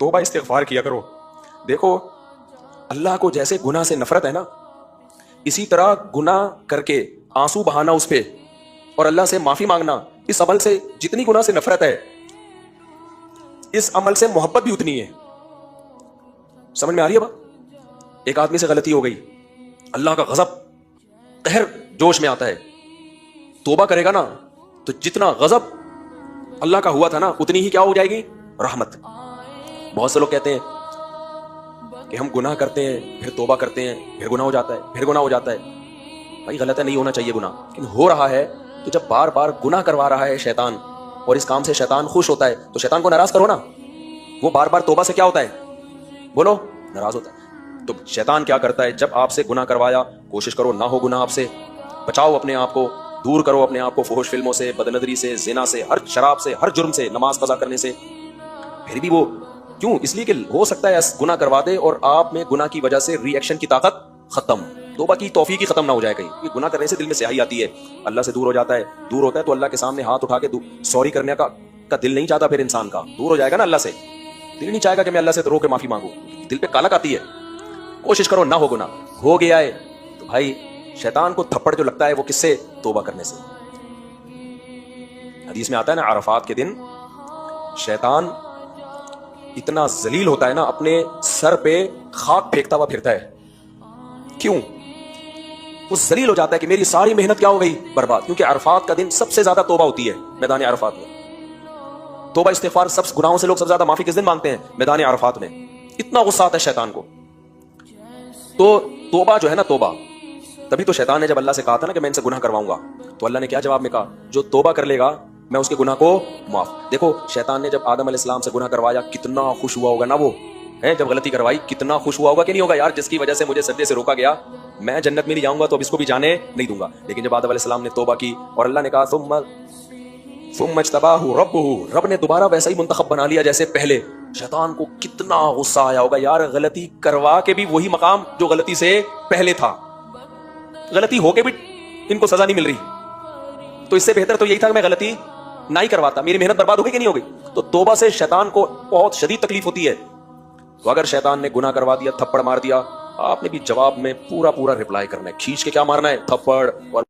توبہ استغفار کیا کرو. دیکھو اللہ کو جیسے گناہ سے نفرت ہے نا، اسی طرح گناہ کر کے آنسو بہانا اس پہ اور اللہ سے معافی مانگنا، اس عمل سے جتنی گناہ سے نفرت ہے اس عمل سے محبت بھی اتنی ہے. سمجھ میں آ رہی ہے بات؟ ایک آدمی سے غلطی ہو گئی، اللہ کا غضب قہر جوش میں آتا ہے، توبہ کرے گا نا تو جتنا غضب اللہ کا ہوا تھا نا اتنی ہی کیا ہو جائے گی؟ رحمت. بہت سے لوگ کہتے ہیں کہ ہم گناہ کرتے ہیں پھر توبہ کرتے ہیں پھر گناہ ہو جاتا ہے، پھر گناہ ہو جاتا ہے. بھائی غلط ہے، نہیں ہونا چاہیے گناہ، لیکن ہو رہا ہے تو جب بار بار گناہ کروا رہا ہے شیطان اور اس کام سے شیطان خوش ہوتا ہے تو شیطان کو ناراض کرو نا. وہ بار بار توبہ سے کیا ہوتا ہے؟ بولو، ناراض ہوتا ہے. تو شیطان کیا کرتا ہے؟ جب آپ سے گناہ کروایا، کوشش کرو نہ ہو گناہ آپ سے، بچاؤ اپنے آپ کو، دور کرو اپنے آپ کو فحش فلموں سے، بد نظری سے، زنا سے، ہر شراب سے، ہر جرم سے، نماز قضا کرنے سے. پھر بھی وہ کیوں؟ اس لیے کہ ہو سکتا ہے گناہ کروا دے اور آپ میں گناہ کی وجہ سے ری ایکشن کی طاقت ختم، توبہ کی توفیق ہی ختم نہ ہو جائے کہیں. یہ گناہ کرنے سے دل میں سیاہی آتی ہے، اللہ سے دور ہو جاتا ہے. دور ہوتا ہے تو اللہ کے سامنے ہاتھ اٹھا کے سوری کرنے کا دل نہیں چاہتا. پھر انسان کا دور ہو جائے گا نا اللہ سے، دل نہیں چاہے گا کہ میں اللہ سے رو کے معافی مانگوں، دل پہ کالک آتی ہے. کوشش کرو نہ ہو گناہ. ہو گیا ہے تو بھائی شیطان کو تھپڑ جو لگتا ہے وہ کس سے؟ توبہ کرنے سے. حدیث میں آتا ہے نا عرفات کے دن شیطان اتنا ذلیل ہوتا ہے نا، اپنے سر پہ خاک پھینکتا ہوا پھرتا ہے. کیوں؟ وہ ذلیل ہو جاتا ہے کہ میری ساری محنت کیا ہو گئی؟ برباد. کیونکہ عرفات کا دن سب سے زیادہ توبہ ہوتی ہے میدان عرفات میں. توبہ استغفار، سب گناہوں سے لوگ سب سے زیادہ معافی کس دن مانگتے ہیں؟ میدان عرفات میں. اتنا غصہ آتا ہے شیطان کو. تو توبہ جو ہے نا، توبہ، تبھی تو شیطان نے جب اللہ سے کہا تھا نا کہ میں ان سے گناہ کرواؤں گا، تو اللہ نے کیا جواب میں کہا؟ جو توبہ کر لے گا میں اس کے گناہ کو معاف. دیکھو شیطان نے جب آدم علیہ السلام سے گناہ کروایا کتنا خوش ہوا ہوگا نا وہ ہے، جب غلطی کروائی کتنا خوش ہوا ہوگا کہ نہیں ہوگا؟ یار جس کی وجہ سے مجھے سجدے سے روکا گیا، میں جنت میں نہیں جاؤں گا تو اب اس کو بھی جانے نہیں دوں گا. لیکن جب آدم علیہ السلام نے توبہ کی اور اللہ نے کہا ثم اجتباہ ربہ، رب نے دوبارہ ویسا ہی منتخب بنا لیا جیسے پہلے، شیطان کو کتنا غصہ آیا ہوگا. یار غلطی کروا کے بھی وہی مقام جو غلطی سے پہلے تھا، غلطی ہو کے بھی ان کو سزا نہیں مل رہی، تو اس سے بہتر تو یہی تھا کہ میں غلطی نہ ہی کرواتا. میری محنت برباد ہو گئی کہ نہیں ہو گئی؟ تو توبہ سے شیطان کو بہت شدید تکلیف ہوتی ہے. تو اگر شیطان نے گناہ کروا دیا، تھپڑ مار دیا، آپ نے بھی جواب میں پورا رپلائی کرنا ہے، کھینچ کے کیا مارنا ہے؟ تھپڑ. اور